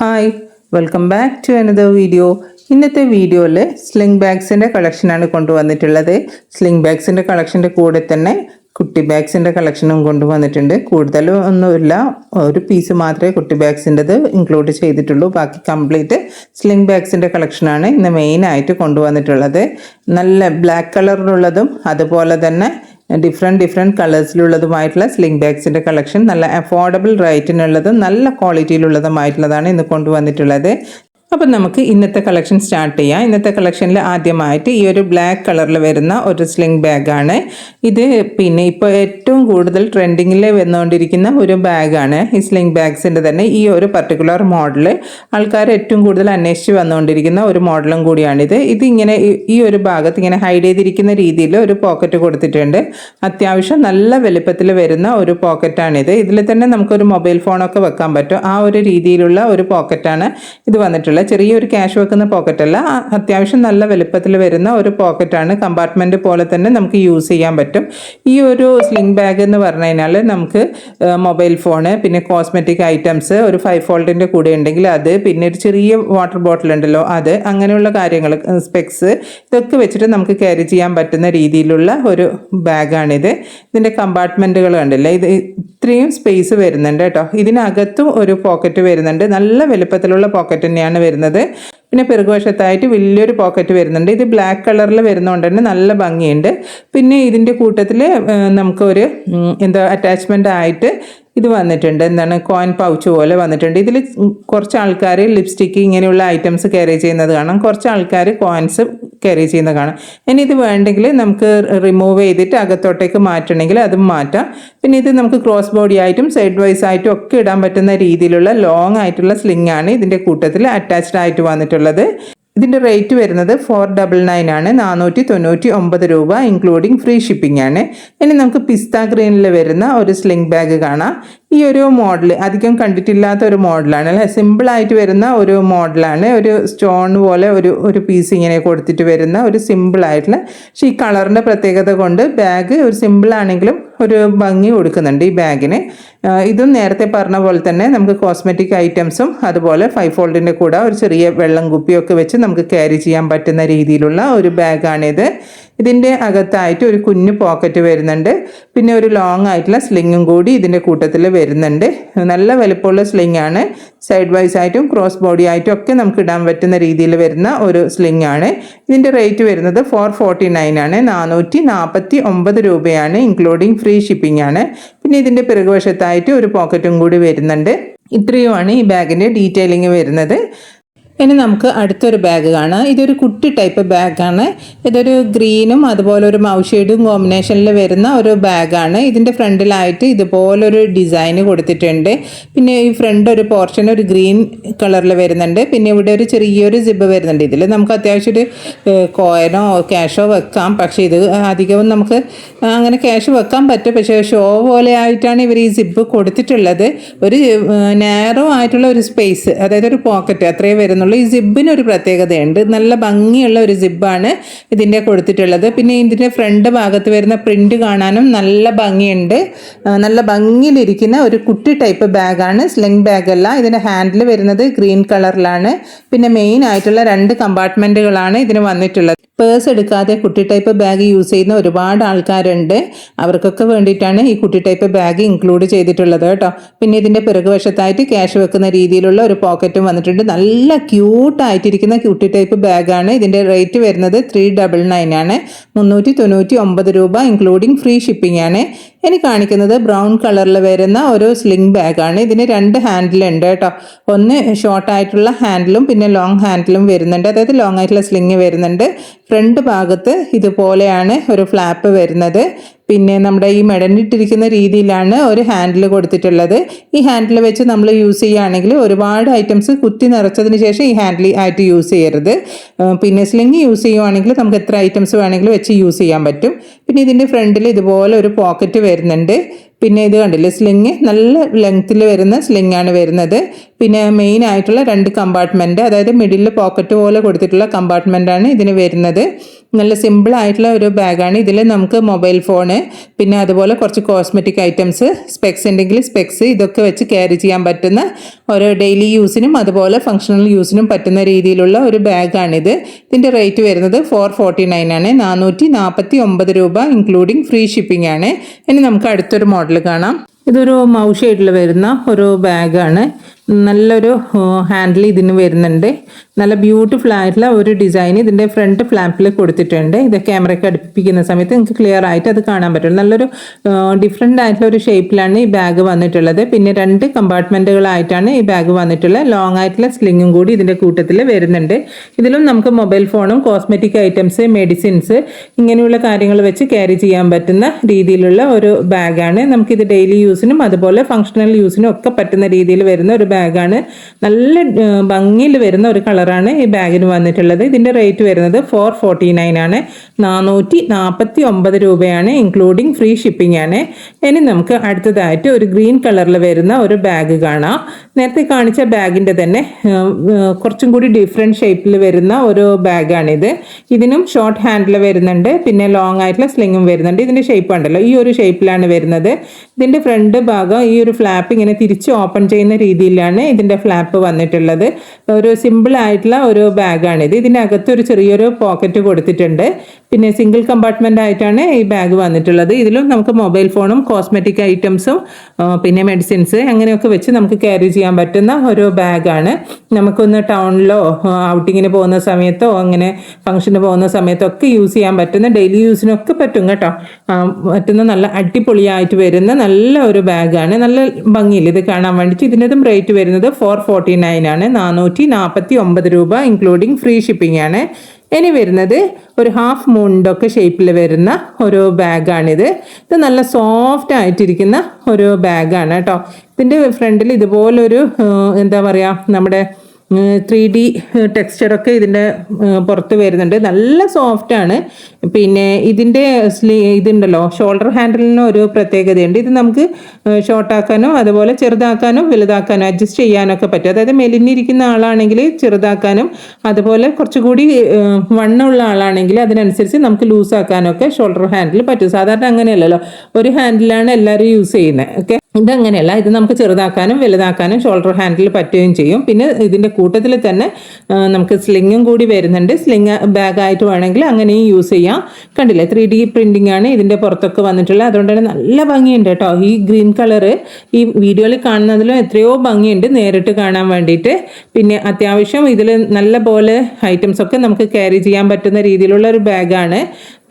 Hi, welcome back to another video. ഇന്നത്തെ വീഡിയോയിൽ sling ബാഗ്സിൻ്റെ കളക്ഷനാണ് കൊണ്ടുവന്നിട്ടുള്ളത്. സ്ലിംഗ് ബാഗ്സിൻ്റെ കളക്ഷൻ്റെ കൂടെ തന്നെ കുട്ടി ബാഗ്സിൻ്റെ കളക്ഷനും കൊണ്ടുവന്നിട്ടുണ്ട്. കൂടുതലും ഒന്നുമില്ല, ഒരു പീസ് മാത്രമേ കുട്ടി ബാഗ്സിൻ്റെത് ഇൻക്ലൂഡ് ചെയ്തിട്ടുള്ളൂ. ബാക്കി കംപ്ലീറ്റ് സ്ലിംഗ് ബാഗ്സിൻ്റെ കളക്ഷനാണ് ഇന്ന് മെയിനായിട്ട് കൊണ്ടുവന്നിട്ടുള്ളത്. നല്ല ബ്ലാക്ക് കളറിലുള്ളതും അതുപോലെ തന്നെ ഡിഫറെൻറ്റ് കളേഴ്സിലുള്ളതുമായിട്ടുള്ള സ്ലിംഗ് ബാഗ്സിൻ്റെ കളക്ഷൻ നല്ല അഫോർഡബിൾ റേറ്റിനുള്ളതും നല്ല ക്വാളിറ്റിയിലുള്ളതുമായിട്ടുള്ളതാണ് ഇന്ന് കൊണ്ടുവന്നിട്ടുള്ളത്. അപ്പം നമുക്ക് ഇന്നത്തെ കളക്ഷൻ സ്റ്റാർട്ട് ചെയ്യാം. ഇന്നത്തെ കളക്ഷനിൽ ആദ്യമായിട്ട് ഈ ഒരു ബ്ലാക്ക് കളറിൽ വരുന്ന ഒരു സ്ലിംഗ് ബാഗാണ് ഇത്. പിന്നെ ഇപ്പോൾ ഏറ്റവും കൂടുതൽ ട്രെൻഡിങ്ങിൽ വന്നുകൊണ്ടിരിക്കുന്ന ഒരു ബാഗാണ് ഈ സ്ലിംഗ് ബാഗ്സിൻ്റെ തന്നെ ഈ ഒരു പർട്ടിക്കുലർ മോഡൽ. ആൾക്കാർ ഏറ്റവും കൂടുതൽ അന്വേഷിച്ച് വന്നുകൊണ്ടിരിക്കുന്ന ഒരു മോഡലും കൂടിയാണിത്. ഇതിങ്ങനെ ഈ ഒരു ഭാഗത്ത് ഇങ്ങനെ ഹൈഡ് ചെയ്തിരിക്കുന്ന രീതിയിൽ ഒരു പോക്കറ്റ് കൊടുത്തിട്ടുണ്ട്. അത്യാവശ്യം നല്ല വലുപ്പത്തിൽ വരുന്ന ഒരു പോക്കറ്റാണിത്. ഇതിൽ തന്നെ നമുക്കൊരു മൊബൈൽ ഫോണൊക്കെ വെക്കാൻ പറ്റും. ആ ഒരു രീതിയിലുള്ള ഒരു പോക്കറ്റാണ് ഇത് വന്നിട്ടുള്ളത്. ചെറിയൊരു ക്യാഷ് വെക്കുന്ന പോക്കറ്റല്ല, അത്യാവശ്യം നല്ല വലുപ്പത്തിൽ വരുന്ന ഒരു പോക്കറ്റാണ്. കമ്പാർട്ട്മെൻറ്റ് പോലെ തന്നെ നമുക്ക് യൂസ് ചെയ്യാൻ പറ്റും. ഈ ഒരു സ്ലിംഗ് ബാഗ് എന്ന് പറഞ്ഞു കഴിഞ്ഞാൽ നമുക്ക് മൊബൈൽ ഫോണ്, പിന്നെ കോസ്മെറ്റിക് ഐറ്റംസ്, ഒരു 5 ഫോൾഡിൻ്റെ കൂടെ ഉണ്ടെങ്കിൽ അത്, പിന്നെ ഒരു ചെറിയ വാട്ടർ ബോട്ടിൽ ഉണ്ടല്ലോ അത്, അങ്ങനെയുള്ള കാര്യങ്ങൾ, സ്പെക്സ്, ഇതൊക്കെ വെച്ചിട്ട് നമുക്ക് ക്യാരി ചെയ്യാൻ പറ്റുന്ന രീതിയിലുള്ള ഒരു ബാഗാണിത്. ഇതിൻ്റെ കമ്പാർട്ട്മെൻറ്റുകൾ കണ്ടില്ലേ, ഇത് ഇത്രയും സ്പേസ് വരുന്നുണ്ട് കേട്ടോ. ഇതിനകത്തും ഒരു പോക്കറ്റ് വരുന്നുണ്ട്. നല്ല വലുപ്പത്തിലുള്ള പോക്കറ്റ് തന്നെയാണ് വരുന്നത്. പിന്നെ പിറകുവശത്തായിട്ട് വലിയൊരു പോക്കറ്റ് വരുന്നുണ്ട്. ഇത് ബ്ലാക്ക് കളറിൽ വരുന്നതുകൊണ്ട് തന്നെ നല്ല ഭംഗിയുണ്ട്. പിന്നെ ഇതിൻ്റെ കൂട്ടത്തിൽ നമുക്കൊരു അറ്റാച്ച്മെൻ്റ് ആയിട്ട് ഇത് വന്നിട്ടുണ്ട്. കോയിൻ പൗച്ച് പോലെ വന്നിട്ടുണ്ട്. ഇതിൽ കുറച്ച് ആൾക്കാർ ലിപ്സ്റ്റിക്ക് ഇങ്ങനെയുള്ള ഐറ്റംസ് ക്യാരി ചെയ്യുന്നത് കാണാം, കുറച്ച് ആൾക്കാർ കോയിൻസ് ക്യാരി ചെയ്യുന്നത് കാണാം. ഇനി ഇത് വേണ്ടെങ്കിൽ നമുക്ക് റിമൂവ് ചെയ്തിട്ട് അകത്തോട്ടേക്ക് മാറ്റണമെങ്കിൽ അതും മാറ്റാം. പിന്നെ ഇത് നമുക്ക് ക്രോസ് ബോഡി ആയിട്ടും സൈഡ് വൈസ് ആയിട്ടും ഒക്കെ ഇടാൻ പറ്റുന്ന രീതിയിലുള്ള ലോങ് ആയിട്ടുള്ള സ്ലിംഗ് ആണ് ഇതിൻ്റെ കൂട്ടത്തിൽ അറ്റാച്ച്ഡ് ആയിട്ട് വന്നിട്ടുള്ളത്. ഇതിൻ്റെ റേറ്റ് വരുന്നത് 499 ആണ്, 499 രൂപ, ഇൻക്ലൂഡിങ് ഫ്രീ ഷിപ്പിംഗ് ആണ്. ഇനി നമുക്ക് പിസ്ത ഗ്രീനിൽ വരുന്ന ഒരു സ്ലിംഗ് ബാഗ് കാണാം. ഈ ഒരു മോഡൽ അധികം കണ്ടിട്ടില്ലാത്ത ഒരു മോഡലാണ് അല്ലേ, സിമ്പിളായിട്ട് വരുന്ന ഒരു മോഡലാണ്. ഒരു സ്റ്റോൺ പോലെ ഒരു പീസ് ഇങ്ങനെ കൊടുത്തിട്ട് വരുന്ന ഒരു സിമ്പിളായിട്ടുള്ള, പക്ഷേ ഈ കളറിൻ്റെ പ്രത്യേകത കൊണ്ട് ബാഗ് ഒരു സിമ്പിളാണെങ്കിലും ഒരു ഭംഗി കൊടുക്കുന്നുണ്ട് ഈ ബാഗിന്. ഇതും നേരത്തെ പറഞ്ഞ പോലെ തന്നെ നമുക്ക് കോസ്മെറ്റിക് ഐറ്റംസും അതുപോലെ 5 ഫോൾഡിൻ്റെ കൂടെ ഒരു ചെറിയ വെള്ളം കുപ്പിയൊക്കെ വെച്ച് നമുക്ക് ക്യാരി ചെയ്യാൻ പറ്റുന്ന രീതിയിലുള്ള ഒരു ബാഗാണിത്. ഇതിൻ്റെ അകത്തായിട്ട് ഒരു കുഞ്ഞു പോക്കറ്റ് വരുന്നുണ്ട്. പിന്നെ ഒരു ലോങ് ആയിട്ടുള്ള സ്ലിങ്ങും കൂടി ഇതിൻ്റെ കൂട്ടത്തിൽ വരുന്നുണ്ട്. നല്ല വലുപ്പമുള്ള സ്ലിംഗ് ആണ്. സൈഡ് വൈസ് ആയിട്ടും ക്രോസ് ബോഡി ആയിട്ടും ഒക്കെ നമുക്ക് ഇടാൻ പറ്റുന്ന രീതിയിൽ വരുന്ന ഒരു സ്ലിംഗ് ആണ്. ഇതിൻ്റെ റേറ്റ് വരുന്നത് 449 ആണ്, 449 രൂപയാണ്, ഇൻക്ലൂഡിങ് ഫ്രീ ഷിപ്പിംഗ് ആണ്. പിന്നെ ഇതിൻ്റെ പിറകുവശത്തായിട്ട് ഒരു പോക്കറ്റും കൂടി വരുന്നുണ്ട്. ഇത്രയുമാണ് ഈ ബാഗിൻ്റെ ഡീറ്റെയിലിംഗ് വരുന്നത്. ഇനി നമുക്ക് അടുത്തൊരു ബാഗ് കാണാം. ഇതൊരു കുട്ടി ടൈപ്പ് ബാഗാണ്. ഇതൊരു ഗ്രീനും അതുപോലെ ഒരു മൗ ഷെയ്ഡും കോമ്പിനേഷനിൽ വരുന്ന ഒരു ബാഗാണ്. ഇതിൻ്റെ ഫ്രണ്ടിലായിട്ട് ഇതുപോലൊരു ഡിസൈന് കൊടുത്തിട്ടുണ്ട്. പിന്നെ ഈ ഫ്രണ്ട് ഒരു പോർഷൻ ഒരു ഗ്രീൻ കളറിൽ വരുന്നുണ്ട്. പിന്നെ ഇവിടെ ഒരു ചെറിയൊരു സിബ് വരുന്നുണ്ട്. ഇതിൽ നമുക്ക് അത്യാവശ്യം ഒരു കോയിനോ ക്യാഷോ വെക്കാം. പക്ഷേ ഇത് അധികവും നമുക്ക് അങ്ങനെ ക്യാഷ് വെക്കാൻ പറ്റും, പക്ഷേ ഷോ പോലെ ആയിട്ടാണ് ഇവർ ഈ സിബ് കൊടുത്തിട്ടുള്ളത്. ഒരു നാരോ ആയിട്ടുള്ള ഒരു സ്പേസ്, അതായത് ഒരു പോക്കറ്റ് അത്രയേ വരുന്നുള്ളൂ. ഈ സിബിന് ഒരു പ്രത്യേകതയുണ്ട്, നല്ല ഭംഗിയുള്ള ഒരു സിബാണ് ഇതിൻ്റെ കൊടുത്തിട്ടുള്ളത്. പിന്നെ ഇതിൻ്റെ ഫ്രണ്ട് ഭാഗത്ത് വരുന്ന പ്രിൻ്റ് കാണാനും നല്ല ഭംഗിയുണ്ട്. നല്ല ഭംഗിയിലിരിക്കുന്ന ഒരു കുട്ടി ടൈപ്പ് ബാഗാണ്, സ്ലിംഗ് ബാഗല്ല. ഇതിൻ്റെ ഹാൻഡിൽ വരുന്നത് ഗ്രീൻ കളറിലാണ്. പിന്നെ മെയിൻ ആയിട്ടുള്ള 2 കമ്പാർട്ട്മെൻറ്റുകളാണ് ഇതിന് വന്നിട്ടുള്ളത്. പേഴ്സ് എടുക്കാതെ കുട്ടി ടൈപ്പ് ബാഗ് യൂസ് ചെയ്യുന്ന ഒരുപാട് ആൾക്കാരുണ്ട്. അവർക്കൊക്കെ വേണ്ടിയിട്ടാണ് ഈ കുട്ടി ടൈപ്പ് ബാഗ് ഇൻക്ലൂഡ് ചെയ്തിട്ടുള്ളത് കേട്ടോ. പിന്നെ ഇതിൻ്റെ പിറകുവശത്തായിട്ട് ക്യാഷ് വെക്കുന്ന രീതിയിലുള്ള ഒരു പോക്കറ്റും വന്നിട്ടുണ്ട്. നല്ല ക്യൂട്ടായിട്ടിരിക്കുന്ന കുട്ടി ടൈപ്പ് ബാഗാണ്. ഇതിൻ്റെ റേറ്റ് വരുന്നത് 399 ആണ്, 399 രൂപ, ഇൻക്ലൂഡിങ് ഫ്രീ ഷിപ്പിംഗ് ആണ്. ഇനി കാണിക്കുന്നത് ബ്രൗൺ കളറിൽ വരുന്ന ഒരു സ്ലിംഗ് ബാഗാണ്. ഇതിന് 2 ഹാൻഡിലുണ്ട് കേട്ടോ. ഒന്ന് ഷോർട്ടായിട്ടുള്ള ഹാൻഡിലും പിന്നെ ലോങ് ഹാൻഡിലും വരുന്നുണ്ട്, അതായത് ലോങ് ആയിട്ടുള്ള സ്ലിംഗ് വരുന്നുണ്ട്. ഫ്രണ്ട് ഭാഗത്ത് ഇതുപോലെയാണ് ഒരു ഫ്ലാപ്പ് വരുന്നത്. പിന്നെ നമ്മുടെ ഈ മെടഞ്ഞിട്ടിരിക്കുന്ന രീതിയിലാണ് ഒരു ഹാൻഡിൽ കൊടുത്തിട്ടുള്ളത്. ഈ ഹാൻഡിൽ വെച്ച് നമ്മൾ യൂസ് ചെയ്യുകയാണെങ്കിൽ ഒരുപാട് ഐറ്റംസ് കുത്തി നിറച്ചതിന് ശേഷം ഈ ഹാൻഡിൽ ആയിട്ട് യൂസ് ചെയ്യരുത്. പിന്നെ സ്ലിംഗ് യൂസ് ചെയ്യുവാണെങ്കിൽ നമുക്ക് എത്ര ഐറ്റംസ് വേണമെങ്കിലും വെച്ച് യൂസ് ചെയ്യാൻ പറ്റും. പിന്നെ ഇതിൻ്റെ ഫ്രണ്ടിൽ ഇതുപോലെ ഒരു പോക്കറ്റ് വരുന്നുണ്ട്. പിന്നെ ഇത് കണ്ടില്ലേ, സ്ലിങ് നല്ല ലെങ്ത്തിൽ വരുന്ന സ്ലിംഗ് ആണ് വരുന്നത്. പിന്നെ മെയിൻ ആയിട്ടുള്ള 2 കമ്പാർട്ട്മെൻറ്റ്, അതായത് മിഡിൽ പോക്കറ്റ് പോലെ കൊടുത്തിട്ടുള്ള കമ്പാർട്ട്മെൻറ്റാണ് ഇതിന് വരുന്നത്. നല്ല സിമ്പിൾ ആയിട്ടുള്ള ഒരു ബാഗാണ്. ഇതിൽ നമുക്ക് മൊബൈൽ ഫോണ്, പിന്നെ അതുപോലെ കുറച്ച് കോസ്മെറ്റിക് ഐറ്റംസ്, സ്പെക്സ് ഉണ്ടെങ്കിൽ സ്പെക്സ്, ഇതൊക്കെ വെച്ച് ക്യാരി ചെയ്യാൻ പറ്റുന്ന ഒരു ഡെയിലി യൂസിനും അതുപോലെ ഫങ്ഷണൽ യൂസിനും പറ്റുന്ന രീതിയിലുള്ള ഒരു ബാഗാണിത്. ഇതിൻ്റെ റേറ്റ് വരുന്നത് 449 ആണ്, 449 രൂപ ഇൻക്ലൂഡിങ് ഫ്രീ ഷിപ്പിംഗ് ആണ്. ഇനി നമുക്ക് അടുത്തൊരു മോഡൽ കാണാം. ഇതൊരു മൗ ഷെയ്ഡിൽ വരുന്ന ഒരു ബാഗാണ്. നല്ലൊരു ഹാൻഡിൽ ഇതിന് വരുന്നുണ്ട്. നല്ല ബ്യൂട്ടിഫുൾ ആയിട്ടുള്ള ഒരു ഡിസൈൻ ഇതിൻ്റെ ഫ്രണ്ട് ഫ്ലാപ്പിൽ കൊടുത്തിട്ടുണ്ട്. ഇത് ക്യാമറയ്ക്ക് അടുപ്പിക്കുന്ന സമയത്ത് നിങ്ങൾക്ക് ക്ലിയർ ആയിട്ട് അത് കാണാൻ പറ്റും. നല്ലൊരു ഡിഫറെൻ്റ് ആയിട്ടുള്ള ഒരു ഷേപ്പിലാണ് ഈ ബാഗ് വന്നിട്ടുള്ളത്. പിന്നെ 2 കമ്പാർട്ട്മെൻറ്റുകളായിട്ടാണ് ഈ ബാഗ് വന്നിട്ടുള്ളത്. ലോങ് ആയിട്ടുള്ള സ്ലിങ്ങും കൂടി ഇതിൻ്റെ കൂട്ടത്തിൽ വരുന്നുണ്ട്. ഇതിലും നമുക്ക് മൊബൈൽ ഫോണും കോസ്മെറ്റിക് ഐറ്റംസ്, മെഡിസിൻസ് ഇങ്ങനെയുള്ള കാര്യങ്ങൾ വെച്ച് ക്യാരി ചെയ്യാൻ പറ്റുന്ന രീതിയിലുള്ള ഒരു ബാഗാണ്. നമുക്കിത് ഡെയിലി യൂസിനും അതുപോലെ ഫങ്ഷണൽ യൂസിനും ഒക്കെ പറ്റുന്ന രീതിയിൽ വരുന്ന ഒരു ബാഗാണ്. നല്ല ഭംഗിയിൽ വരുന്ന ഒരു കളറാണ് ഈ ബാഗിന് വന്നിട്ടുള്ളത്. ഇതിൻ്റെ റേറ്റ് വരുന്നത് 449 ആണ്, 449 രൂപയാണ് ഇൻക്ലൂഡിങ് ഫ്രീ ഷിപ്പിംഗ് ആണ്. ഇനി നമുക്ക് അടുത്തതായിട്ട് ഒരു ഗ്രീൻ കളറിൽ വരുന്ന ഒരു ബാഗ് കാണാം. നേരത്തെ കാണിച്ച ബാഗിൻ്റെ തന്നെ കുറച്ചും കൂടി ഡിഫറെൻറ്റ് ഷേപ്പിൽ വരുന്ന ഒരു ബാഗാണിത്. ഇതിനും ഷോർട്ട് ഹാൻഡിൽ വരുന്നുണ്ട്, പിന്നെ ലോങ് ആയിട്ടുള്ള സ്ലിങ്ങും വരുന്നുണ്ട്. ഇതിൻ്റെ ഷേപ്പ് ഉണ്ടല്ലോ, ഈ ഒരു ഷേപ്പിലാണ് വരുന്നത്. ഇതിൻ്റെ ഫ്രണ്ട് ഭാഗം ഈ ഒരു ഫ്ലാപ്പ് ഇങ്ങനെ തിരിച്ച് ഓപ്പൺ ചെയ്യുന്ന രീതിയിലാണ് ഇതിൻ്റെ ഫ്ലാപ്പ് വന്നിട്ടുള്ളത്. ഒരു സിമ്പിൾ ആയിട്ടുള്ള ഒരു ബാഗാണിത്. ഇതിൻ്റെ അകത്ത് ഒരു ചെറിയൊരു പോക്കറ്റ് കൊടുത്തിട്ടുണ്ട്. പിന്നെ സിംഗിൾ കമ്പാർട്ട്മെൻ്റ് ആയിട്ടാണ് ഈ ബാഗ് വന്നിട്ടുള്ളത്. ഇതിലും നമുക്ക് മൊബൈൽ ഫോണും കോസ്മെറ്റിക് ഐറ്റംസും പിന്നെ മെഡിസിൻസ് അങ്ങനെയൊക്കെ വെച്ച് നമുക്ക് ക്യാരി ചെയ്യാൻ പറ്റുന്ന ഒരു ബാഗാണ്. നമുക്കൊന്ന് ടൗണിലോ ഔട്ടിങ്ങിന് പോകുന്ന സമയത്തോ അങ്ങനെ ഫംഗ്ഷന് പോകുന്ന സമയത്തോ ഒക്കെ യൂസ് ചെയ്യാൻ പറ്റുന്ന, ഡെയിലി യൂസിനൊക്കെ പറ്റും കേട്ടോ, പറ്റുന്ന നല്ല അടിപൊളിയായിട്ട് വരുന്ന നല്ല ഒരു ബാഗാണ്. നല്ല ഭംഗിയിൽ ഇത് കാണാൻ വേണ്ടിയിട്ട്. ഇതിൻ്റെതും റേറ്റ് വരുന്നത് 449 ആണ്, 449 രൂപ ഇൻക്ലൂഡിങ് ഫ്രീ ഷിപ്പിംഗ് ആണ്. ഇനി വരുന്നത് ഒരു ഹാഫ് മൂണിൻ്റെ ഷേപ്പിൽ വരുന്ന ഒരു ബാഗാണിത്. ഇത് നല്ല സോഫ്റ്റ് ആയിട്ടിരിക്കുന്ന ഒരു ബാഗാണ് കേട്ടോ. ഇതിൻ്റെ ഫ്രണ്ടിൽ ഇതുപോലൊരു എന്താ പറയുക, നമ്മുടെ 3D ടെക്സ്ചറൊക്കെ ഇതിൻ്റെ പുറത്ത് വരുന്നുണ്ട്. നല്ല സോഫ്റ്റാണ്. പിന്നെ ഇതിൻ്റെ ഇതുണ്ടല്ലോ, ഷോൾഡർ ഹാൻഡിലിന് ഒരു പ്രത്യേകതയുണ്ട്. ഇത് നമുക്ക് ഷോർട്ടാക്കാനോ അതുപോലെ ചെറുതാക്കാനോ വലുതാക്കാനോ അഡ്ജസ്റ്റ് ചെയ്യാനൊക്കെ പറ്റും. അതായത് മെലിഞ്ഞിരിക്കുന്ന ആളാണെങ്കിൽ ചെറുതാക്കാനും അതുപോലെ കുറച്ചുകൂടി വണ്ണമുള്ള ആളാണെങ്കിൽ അതിനനുസരിച്ച് നമുക്ക് ലൂസാക്കാനൊക്കെ ഷോൾഡർ ഹാൻഡിൽ പറ്റും. സാധാരണ അങ്ങനെയല്ലല്ലോ, ഒരു ഹാൻഡിലാണ് എല്ലാവരും യൂസ് ചെയ്യുന്നത്. ഓക്കെ, ഇതങ്ങനെയല്ല. ഇത് നമുക്ക് ചെറുതാക്കാനും വലുതാക്കാനും ഷോൾഡർ ഹാൻഡിൽ പറ്റുകയും ചെയ്യും. പിന്നെ ഇതിൻ്റെ കൂട്ടത്തിൽ തന്നെ നമുക്ക് സ്ലിങ്ങും കൂടി വരുന്നുണ്ട്. സ്ലിങ് ബാഗായിട്ട് വേണമെങ്കിൽ അങ്ങനെയും യൂസ് ചെയ്യാം. കണ്ടില്ലേ, 3D പ്രിൻറ്റിംഗ് ആണ് ഇതിൻ്റെ പുറത്തൊക്കെ വന്നിട്ടുള്ളത്. അതുകൊണ്ട് തന്നെ നല്ല ഭംഗിയുണ്ട് കേട്ടോ. ഈ ഗ്രീൻ കളറ് ഈ വീഡിയോയിൽ കാണുന്നതിലും എത്രയോ ഭംഗിയുണ്ട് നേരിട്ട് കാണാൻ വേണ്ടിയിട്ട്. പിന്നെ അത്യാവശ്യം ഇതിൽ നല്ല പോലെ ഐറ്റംസൊക്കെ നമുക്ക് ക്യാരി ചെയ്യാൻ പറ്റുന്ന രീതിയിലുള്ള ഒരു ബാഗാണ്.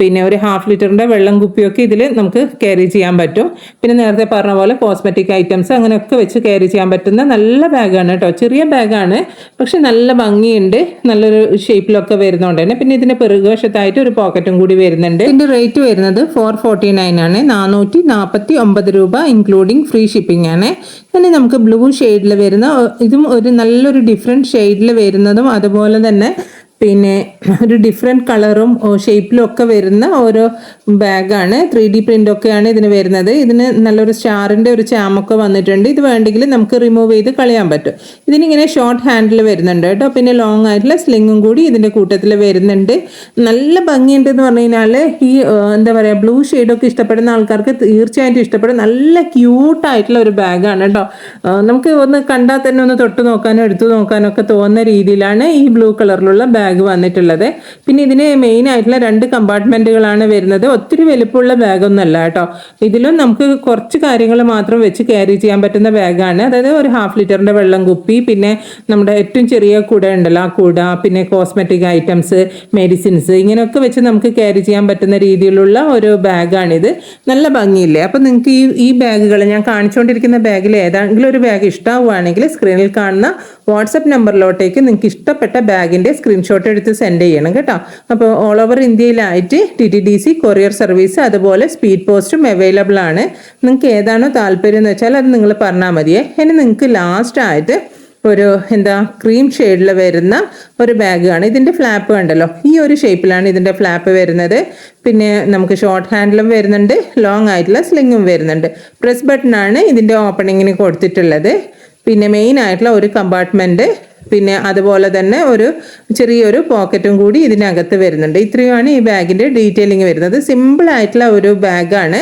പിന്നെ ഒരു 1/2 ലിറ്ററിൻ്റെ വെള്ളം കുപ്പിയൊക്കെ ഇതിൽ നമുക്ക് ക്യാരി ചെയ്യാൻ പറ്റും. പിന്നെ നേരത്തെ പറഞ്ഞ പോലെ കോസ്മെറ്റിക് ഐറ്റംസ് അങ്ങനെയൊക്കെ വെച്ച് ക്യാരി ചെയ്യാൻ പറ്റുന്ന നല്ല ബാഗാണ് കേട്ടോ. ചെറിയ ബാഗാണ്, പക്ഷെ നല്ല ഭംഗിയുണ്ട്. നല്ലൊരു ഷേപ്പിലൊക്കെ വരുന്നതുകൊണ്ട് തന്നെ. പിന്നെ ഇതിൻ്റെ പിറകുവശത്തായിട്ട് ഒരു പോക്കറ്റും കൂടി വരുന്നുണ്ട്. ഇതിൻ്റെ റേറ്റ് വരുന്നത് 449 ആണ്, 449 രൂപ ഇൻക്ലൂഡിങ് ഫ്രീ ഷിപ്പിംഗ് ആണ്. ഇനി നമുക്ക് ബ്ലൂ ഷെയ്ഡിൽ വരുന്ന, ഇതും ഒരു നല്ലൊരു ഡിഫറെൻറ്റ് ഷെയ്ഡിൽ വരുന്നതും അതുപോലെ തന്നെ പിന്നെ ഒരു ഡിഫറെൻറ്റ് കളറും ഷേപ്പിലും ഒക്കെ വരുന്ന ഓരോ ബാഗാണ്. 3D പ്രിൻ്റൊക്കെയാണ് ഇതിന് വരുന്നത്. ഇതിന് നല്ലൊരു സ്റ്റാറിൻ്റെ ഒരു ചാമൊക്കെ വന്നിട്ടുണ്ട്. ഇത് വേണ്ടെങ്കിൽ നമുക്ക് റിമൂവ് ചെയ്ത് കളയാൻ പറ്റും. ഇതിനിങ്ങനെ ഷോർട്ട് ഹാൻഡിൽ വരുന്നുണ്ട് കേട്ടോ. പിന്നെ ലോങ് ആയിട്ടുള്ള സ്ലിങ്ങും കൂടി ഇതിൻ്റെ കൂട്ടത്തിൽ വരുന്നുണ്ട്. നല്ല ഭംഗിയുണ്ട് എന്ന് പറഞ്ഞു കഴിഞ്ഞാൽ ഈ എന്താ പറയുക, ബ്ലൂ ഷെയ്ഡൊക്കെ ഇഷ്ടപ്പെടുന്ന ആൾക്കാർക്ക് തീർച്ചയായിട്ടും ഇഷ്ടപ്പെടും. നല്ല ക്യൂട്ടായിട്ടുള്ള ഒരു ബാഗാണ് കേട്ടോ. നമുക്ക് ഒന്ന് കണ്ടാൽ തന്നെ ഒന്ന് തൊട്ട് നോക്കാനോ എടുത്തു നോക്കാനോ ഒക്കെ തോന്നുന്ന രീതിയിലാണ് ഈ ബ്ലൂ കളറിലുള്ള ബാഗ് വന്നിട്ടുള്ളത്. പിന്നെ ഇതിന് മെയിൻ ആയിട്ടുള്ള 2 കമ്പാർട്ട്മെന്റുകളാണ് വരുന്നത്. ഒത്തിരി വലുപ്പമുള്ള ബാഗൊന്നുമല്ല കേട്ടോ. ഇതിലും നമുക്ക് കുറച്ച് കാര്യങ്ങൾ മാത്രം വെച്ച് ക്യാരി ചെയ്യാൻ പറ്റുന്ന ബാഗാണ്. അതായത് ഒരു 1/2 ലിറ്ററിൻ്റെ വെള്ളം കുപ്പി, പിന്നെ നമ്മുടെ ഏറ്റവും ചെറിയ കുട ഉണ്ടല്ലോ, ആ കുട, പിന്നെ കോസ്മെറ്റിക് ഐറ്റംസ്, മെഡിസിൻസ് ഇങ്ങനെയൊക്കെ വെച്ച് നമുക്ക് ക്യാരി ചെയ്യാൻ പറ്റുന്ന രീതിയിലുള്ള ഒരു ബാഗാണിത്. നല്ല ഭംഗിയില്ലേ? അപ്പം നിങ്ങൾക്ക് ഈ ബാഗുകൾ ഞാൻ കാണിച്ചുകൊണ്ടിരിക്കുന്ന ബാഗിൽ ഏതെങ്കിലും ഒരു ബാഗ് ഇഷ്ടമാവുകയാണെങ്കിൽ സ്ക്രീനിൽ കാണുന്ന വാട്സപ്പ് നമ്പറിലോട്ടേക്ക് നിങ്ങൾക്ക് ഇഷ്ടപ്പെട്ട ബാഗിൻ്റെ സ്ക്രീൻഷോട്ട് എടുത്ത് സെൻഡ് ചെയ്യണം കേട്ടോ. അപ്പോൾ ഓൾ ഓവർ ഇന്ത്യയിലായിട്ട് TTDC കൊറിയർ സർവീസ് അതുപോലെ സ്പീഡ് പോസ്റ്റും അവൈലബിൾ ആണ്. നിങ്ങൾക്ക് ഏതാണോ താല്പര്യം എന്ന് വെച്ചാൽ അത് നിങ്ങൾ പറഞ്ഞാൽ മതിയേ. ഇനി നിങ്ങൾക്ക് ലാസ്റ്റായിട്ട് ഒരു എന്താ ക്രീം ഷെയ്ഡിൽ വരുന്ന ഒരു ബാഗാണ്. ഇതിൻ്റെ ഫ്ലാപ്പ് കണ്ടല്ലോ, ഈ ഒരു ഷേപ്പിലാണ് ഇതിൻ്റെ ഫ്ലാപ്പ് വരുന്നത്. പിന്നെ നമുക്ക് ഷോർട്ട് ഹാൻഡിലും വരുന്നുണ്ട്, ലോങ് ആയിട്ടുള്ള സ്ലിങ്ങും വരുന്നുണ്ട്. പ്രസ് ബട്ടണാണ് ഇതിൻ്റെ ഓപ്പണിങ്ങിന് കൊടുത്തിട്ടുള്ളത്. പിന്നെ മെയിൻ ആയിട്ടുള്ള ഒരു കമ്പാർട്ട്മെൻറ്റ് പിന്നെ അതുപോലെ തന്നെ ഒരു ചെറിയൊരു പോക്കറ്റും കൂടി ഇതിനകത്ത് വരുന്നുണ്ട്. ഇത്രയുമാണ് ഈ ബാഗിൻ്റെ ഡീറ്റെയിലിംഗ് വരുന്നത്. സിമ്പിൾ ആയിട്ടുള്ള ഒരു ബാഗാണ്.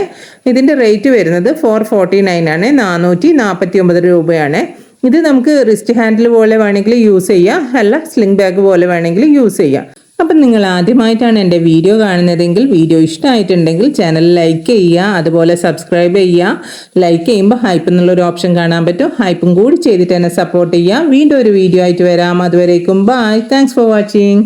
ഇതിൻ്റെ റേറ്റ് വരുന്നത് 449 ആണ്, 449 രൂപയാണ്. ഇത് നമുക്ക് റിസ്റ്റ് ഹാൻഡിൽ പോലെ വേണമെങ്കിൽ യൂസ് ചെയ്യാം, അല്ല സ്ലിംഗ് ബാഗ് പോലെ വേണമെങ്കിൽ യൂസ് ചെയ്യാം. അപ്പം നിങ്ങൾ ആദ്യമായിട്ടാണ് എൻ്റെ വീഡിയോ കാണുന്നതെങ്കിൽ വീഡിയോ ഇഷ്ടമായിട്ടുണ്ടെങ്കിൽ ചാനൽ ലൈക്ക് ചെയ്യുക, അതുപോലെ സബ്സ്ക്രൈബ് ചെയ്യുക. ലൈക്ക് ചെയ്യുമ്പോൾ ഹൈപ്പ് എന്നുള്ളൊരു ഓപ്ഷൻ കാണാൻ പറ്റും. ഹൈപ്പും കൂടി ചെയ്തിട്ട് എന്നെ സപ്പോർട്ട് ചെയ്യുക. വീണ്ടും ഒരു വീഡിയോ ആയിട്ട് വരാം. അതുവരേക്കും ബൈ. Thanks for watching.